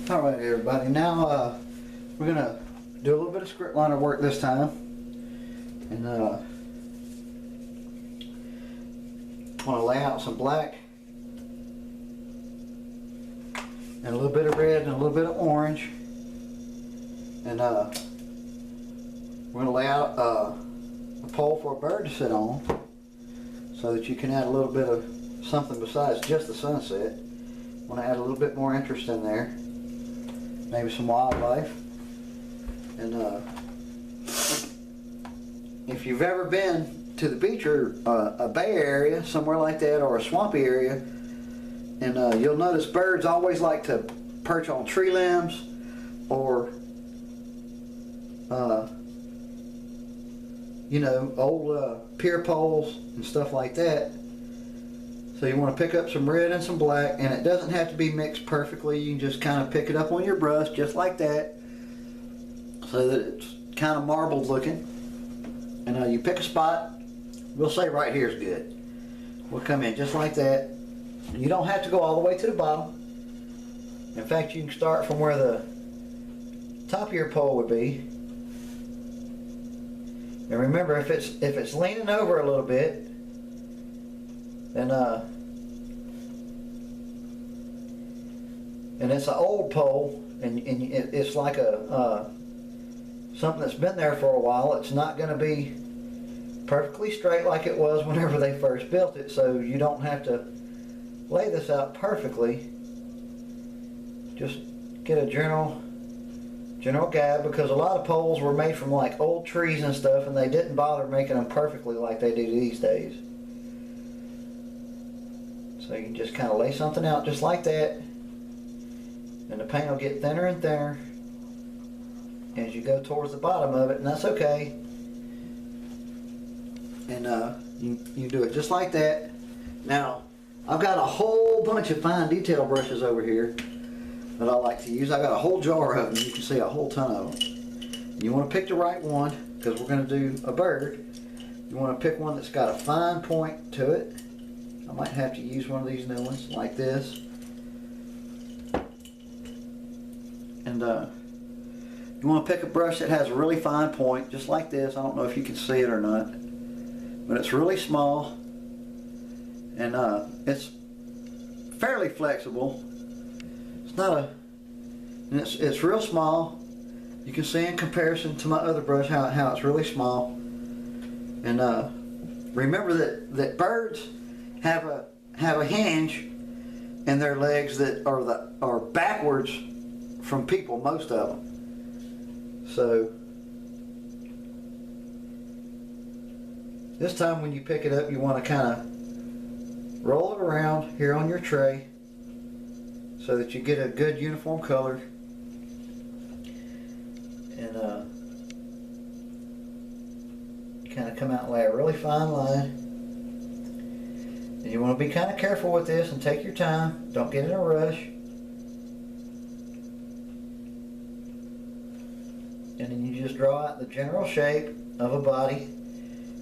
Alright everybody, now we're going to do a little bit of script liner work this time. And want to lay out some black and a little bit of red and a little bit of orange. And we're going to lay out a pole for a bird to sit on so that you can add a little bit of something besides just the sunset. Want to add a little bit more interest in there. Maybe some wildlife. And if you've ever been to the beach or a bay area, somewhere like that, or a swampy area, and you'll notice birds always like to perch on tree limbs or you know, old pier poles and stuff like that. So you want to pick up some red and some black, and it doesn't have to be mixed perfectly. You can just kind of pick it up on your brush just like that, so that it's kind of marbled looking. And you pick a spot. We'll say right here is good. We'll come in just like that. You don't have to go all the way to the bottom. In fact, you can start from where the top of your pole would be. And remember, if it's leaning over a little bit, then and it's an old pole, and it's like a something that's been there for a while. It's not going to be perfectly straight like it was whenever they first built it, so you don't have to lay this out perfectly. Just get a general guide, because a lot of poles were made from like old trees and stuff, and they didn't bother making them perfectly like they do these days. So you can just kind of lay something out just like that, and the paint will get thinner and thinner as you go towards the bottom of it, and that's okay. And you do it just like that. Now, I've got a whole bunch of fine detail brushes over here that I like to use. I got a whole jar of them. You can see a whole ton of them. And you want to pick the right one, because we're going to do a bird. You want to pick one that's got a fine point to it. I might have to use one of these new ones like this. And you want to pick a brush that has a really fine point, just like this. I don't know if you can see it or not, but it's really small, and it's fairly flexible. It's not a, and it's real small. You can see in comparison to my other brush how it's really small. And remember that birds have a hinge in their legs that are backwards from people, most of them. So this time when you pick it up, you want to kind of roll it around here on your tray so that you get a good uniform color. And kind of come out and lay a really fine line. And you want to be kind of careful with this and take your time. Don't get in a rush. And then you just draw out the general shape of a body.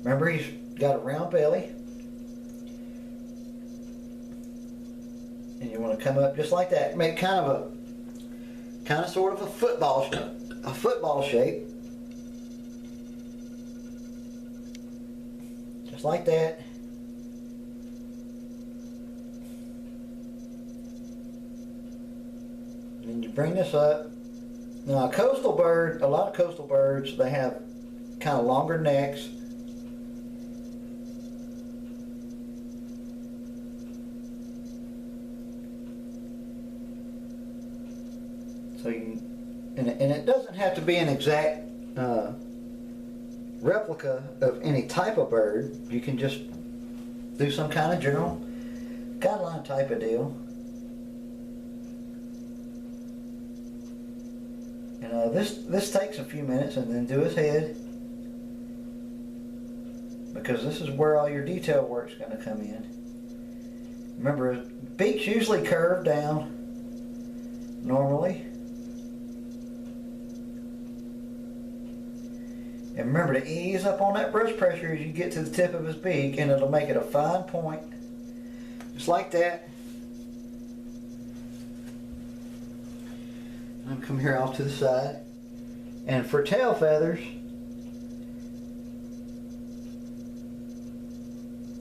Remember, he's got a round belly. And you want to come up just like that. Make kind of sort of a football shape. Just like that. And then you bring this up. Now, a lot of coastal birds, they have kind of longer necks. So and it doesn't have to be an exact replica of any type of bird. You can just do some kind of general guideline type of deal. And this takes a few minutes, and then do his head, because this is where all your detail work's going to come in. Remember, beaks usually curve down normally. And remember to ease up on that brush pressure as you get to the tip of his beak, and it'll make it a fine point. Just like that. And come here off to the side. And for tail feathers,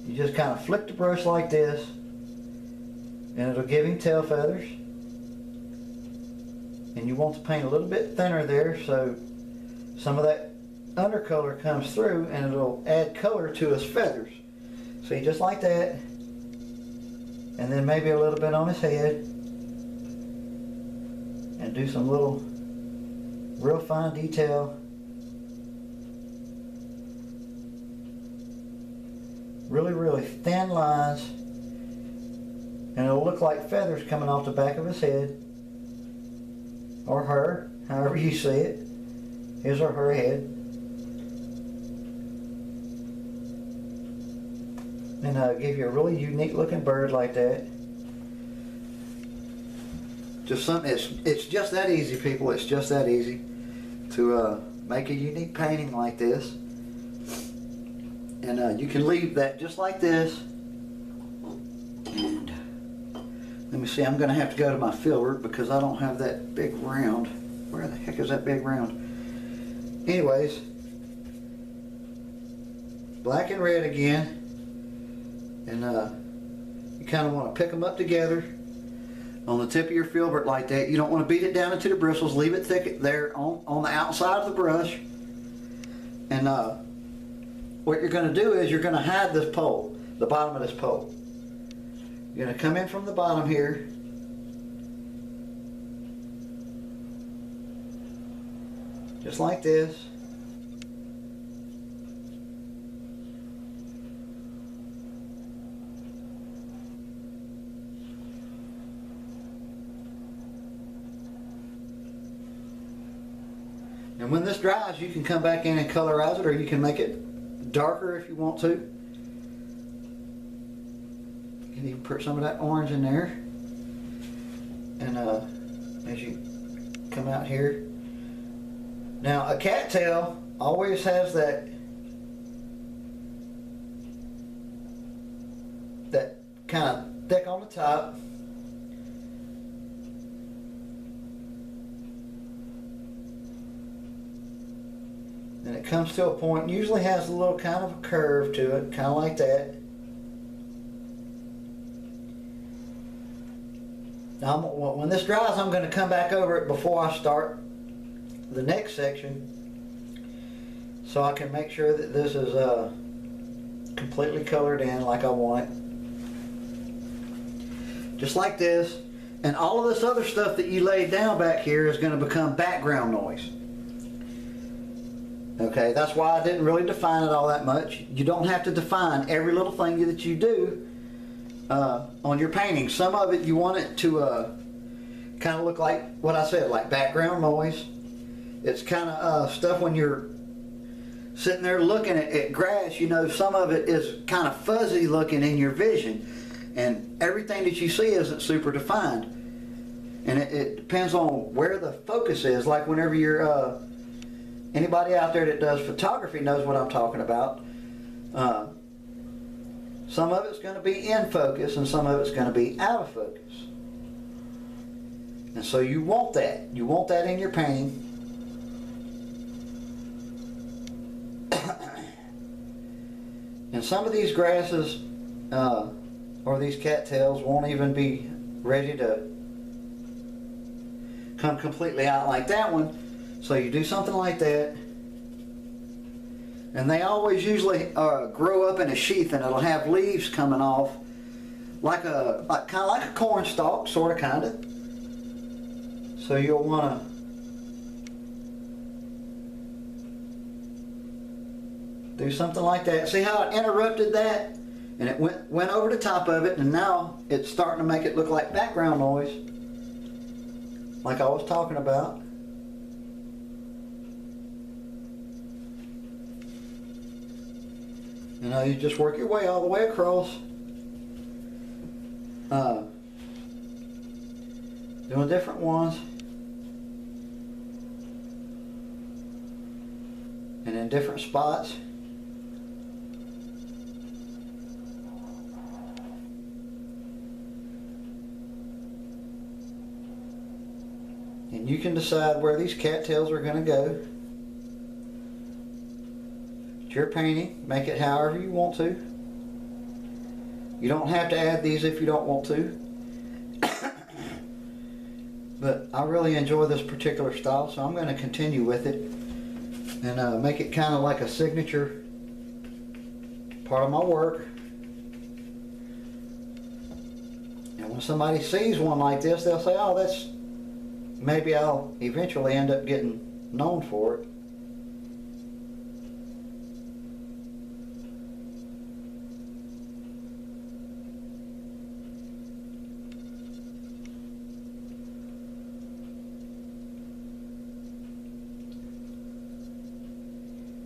you just kind of flick the brush like this, and it'll give him tail feathers. And you want to paint a little bit thinner there so some of that undercolor comes through and it'll add color to his feathers. See, just like that. And then maybe a little bit on his head. And do some little real fine detail. Really, really thin lines. And it'll look like feathers coming off the back of his head. Or her, however you see it. His or her head. And give you a really unique looking bird like that. Just something, it's just that easy, people. It's just that easy to make a unique painting like this. And you can leave that just like this. And let me see, I'm going to have to go to my filbert because I don't have that big round. Where the heck is that big round? Anyways, black and red again. And you kind of want to pick them up together on the tip of your filbert like that. You don't want to beat it down into the bristles. Leave it thick there on the outside of the brush. And what you're going to do is you're going to hide this pole, the bottom of this pole. You're going to come in from the bottom here. Just like this. And when this dries, you can come back in and colorize it, or you can make it darker if you want to. You can even put some of that orange in there. And as you come out here. Now, a cattail always has that kind of thick on the top. And it comes to a point, usually has a little kind of a curve to it, kind of like that. Now, when this dries, I'm going to come back over it before I start the next section, so I can make sure that this is completely colored in like I want it. Just like this. And all of this other stuff that you laid down back here is going to become background noise. Okay, that's why I didn't really define it all that much. You don't have to define every little thing that you do on your painting. Some of it you want it to kind of look like what I said, like background noise. It's kind of stuff when you're sitting there looking at grass, you know, some of it is kind of fuzzy looking in your vision. And everything that you see isn't super defined. And it depends on where the focus is. Like whenever you're... anybody out there that does photography knows what I'm talking about. Some of it's going to be in focus and some of it's going to be out of focus. And so you want that. You want that in your painting. And some of these grasses or these cattails won't even be ready to come completely out like that one. So you do something like that, and they always usually grow up in a sheath, and it'll have leaves coming off, like kind of like a corn stalk, sort of, kind of. So you'll want to do something like that. See how it interrupted that, and it went over the top of it, and now it's starting to make it look like background noise, like I was talking about. You know, you just work your way all the way across. Doing different ones. And in different spots. And you can decide where these cattails are going to go. It's your painting. Make it however you want to. You don't have to add these if you don't want to. But I really enjoy this particular style, so I'm going to continue with it and make it kind of like a signature part of my work. And when somebody sees one like this, they'll say, oh, that's, maybe I'll eventually end up getting known for it.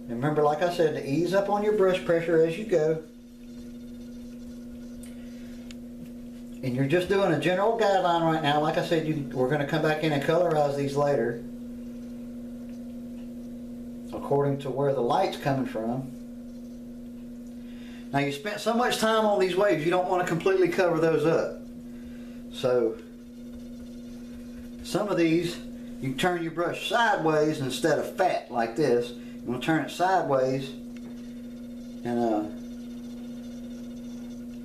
And remember, like I said, to ease up on your brush pressure as you go. And you're just doing a general guideline right now. Like I said, we're going to come back in and colorize these later, according to where the light's coming from. Now, you spent so much time on these waves, you don't want to completely cover those up. So, some of these, you turn your brush sideways instead of fat like this. You want to turn it sideways, and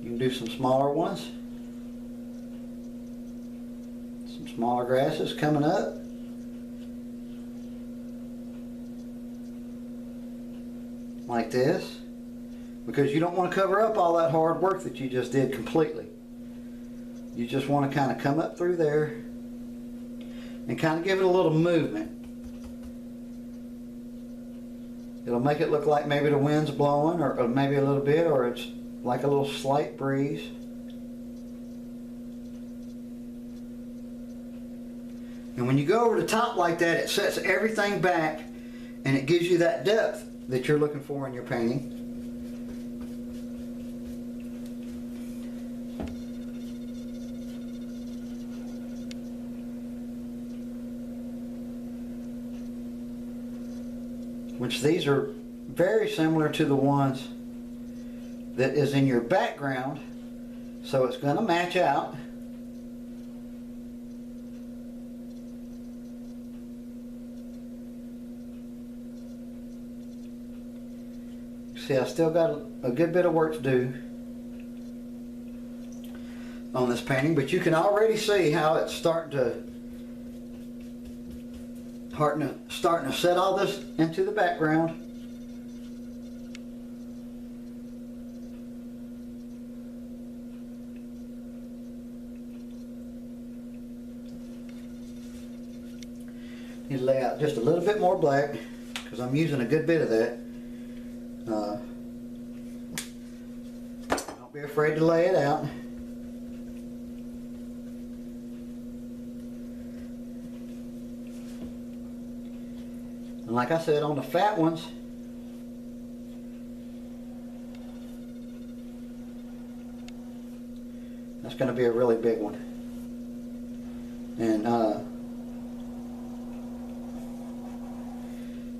you can do some smaller ones. Some smaller grasses coming up. Like this. Because you don't want to cover up all that hard work that you just did completely. You just want to kind of come up through there and kind of give it a little movement. It'll make it look like maybe the wind's blowing, or maybe a little bit, or it's like a little slight breeze. And when you go over the top like that, it sets everything back and it gives you that depth that you're looking for in your painting. Which these are very similar to the ones that is in your background, so it's going to match out. See, I still got a good bit of work to do on this painting, but you can already see how it's starting to set all this into the background. Need to lay out just a little bit more black because I'm using a good bit of that. Don't be afraid to lay it out. And like I said, on the fat ones, that's going to be a really big one. And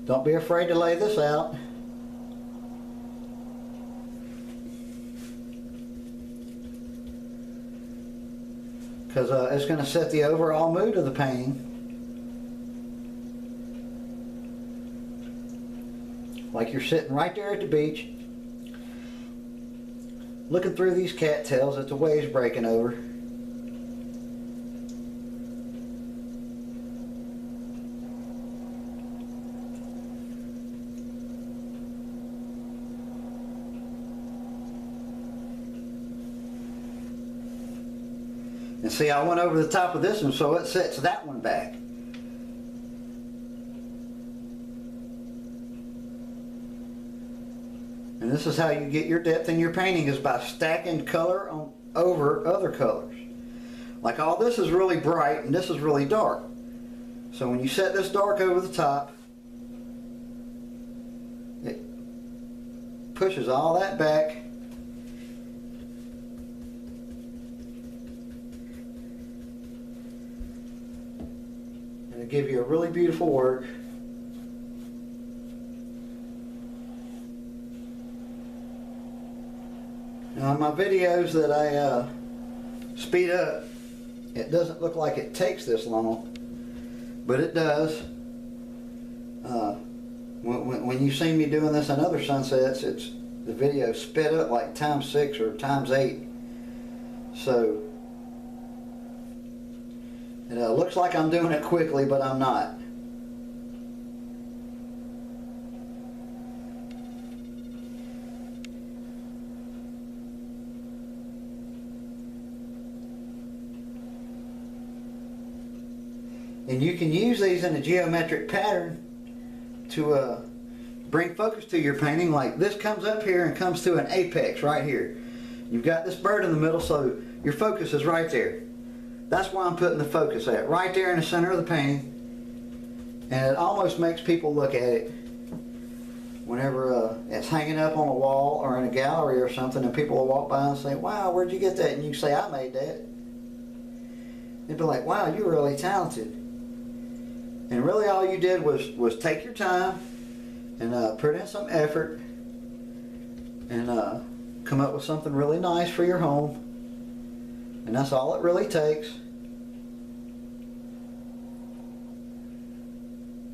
don't be afraid to lay this out. Because it's going to set the overall mood of the painting. Like you're sitting right there at the beach, looking through these cattails at the waves breaking over. And see, I went over the top of this one, so it sets that one back. And this is how you get your depth in your painting, is by stacking color on over other colors. Like all this is really bright and this is really dark. So when you set this dark over the top, it pushes all that back. And it'll give you a really beautiful work. Now in my videos that I speed up, it doesn't look like it takes this long, but it does. When you see me doing this on other sunsets, it's the video sped up like ×6 or ×8. So it looks like I'm doing it quickly, but I'm not. And you can use these in a geometric pattern to bring focus to your painting. Like this comes up here and comes to an apex right here. You've got this bird in the middle, so your focus is right there. That's why I'm putting the focus at, right there in the center of the painting. And it almost makes people look at it whenever it's hanging up on a wall or in a gallery or something, and people will walk by and say, wow, where'd you get that? And you say, I made that. They'd be like, wow, you're really talented. And really all you did was take your time and put in some effort and come up with something really nice for your home. And that's all it really takes.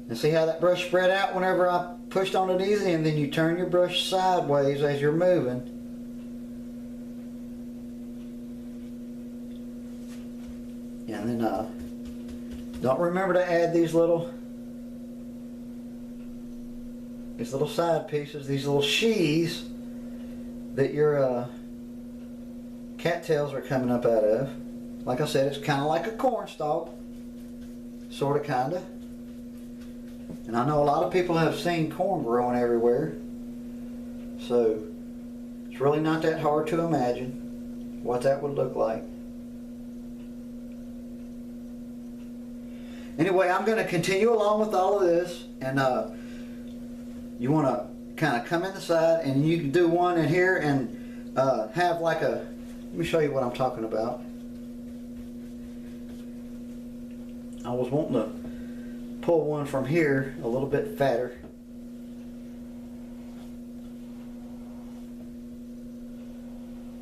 And see how that brush spread out whenever I pushed on it easy, and then you turn your brush sideways as you're moving. And then don't remember to add these little side pieces, these little sheaths that your cattails are coming up out of. Like I said, it's kind of like a corn stalk, sort of, kind of. And I know a lot of people have seen corn growing everywhere, so it's really not that hard to imagine what that would look like. Anyway, I'm going to continue along with all of this, and you want to kind of come in the side, and you can do one in here and have like a, let me show you what I'm talking about. I was wanting to pull one from here a little bit fatter.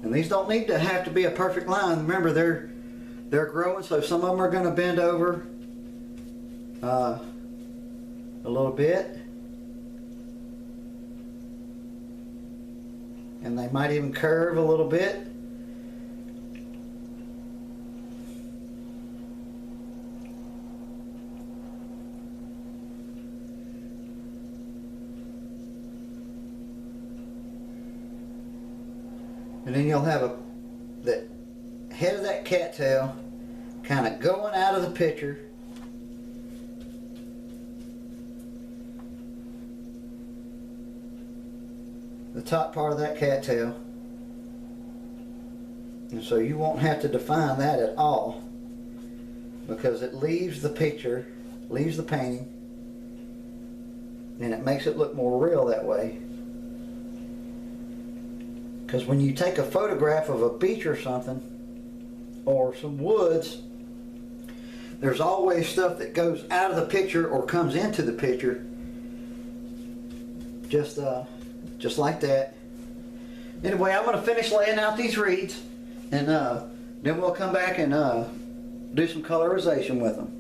And these don't need to have to be a perfect line. Remember, they're growing, so some of them are going to bend over a little bit, and they might even curve a little bit. And then you'll have the head of that cattail kind of going out of the picture. The top part of that cattail. And so you won't have to define that at all, because it leaves the picture, leaves the painting, and it makes it look more real that way. Because when you take a photograph of a beach or something, or some woods, there's always stuff that goes out of the picture or comes into the picture, just like that. Anyway, I'm going to finish laying out these reeds, and then we'll come back and do some colorization with them.